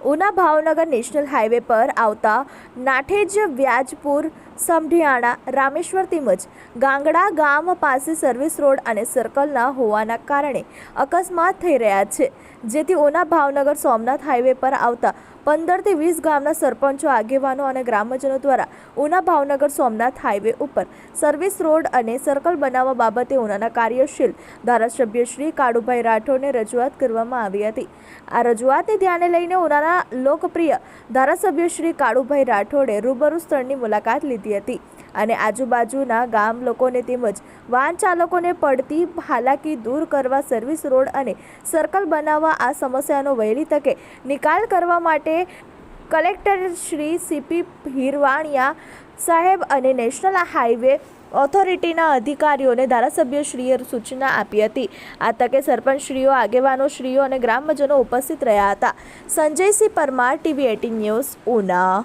Una Bhavnagar national highway પર આવતા નાઠેજ વ્યાજપુર સમઢિયાણા રામેશ્વર તેમજ ગાંગડા ગામ પાસે સર્વિસ રોડ અને સર્કલના હોવાના કારણે અકસ્માત થઈ રહ્યા છે, જેથી ઉના ભાવનગર સોમનાથ હાઈવે પર આવતા 15 થી 20 ગામના સરપંચો, આગેવાનો અને ગ્રામજનો દ્વારા ઉના ભાવનગર સોમનાથ હાઈવે ઉપર સર્વિસ રોડ અને સર્કલ બનાવવા બાબતે ઉનાના કાર્યશીલ ધારાસભ્ય શ્રી કાળુભાઈ રાઠોડને રજૂઆત કરવામાં આવી હતી। આ રજૂઆતને ધ્યાને લઈને ઉનાના લોકપ્રિય ધારાસભ્ય શ્રી કાળુભાઈ રાઠોડે રૂબરૂ સ્થળની મુલાકાત લીધી હતી અને આજુબાજુના ગામ લોકોને તેમજ વાહન ચાલકોને પડતી હાલાકી દૂર કરવા સર્વિસ રોડ અને સર્કલ બનાવવા આ સમસ્યાનો વહેલી તકે નિકાલ કરવા માટે કલેક્ટર શ્રી સીપી હિરવાણિયા સાહેબ અને નેશનલ હાઈવે ઓથોરિટીના અધિકારીઓને ધારાસભ્યશ્રીએ સૂચના આપી હતી। આ તકે સરપંચશ્રીઓ, આગેવાનોશ્રીઓ અને ગ્રામજનો ઉપસ્થિત રહ્યા હતા। Sanjaysinh Parmar, TV 18 news, Una.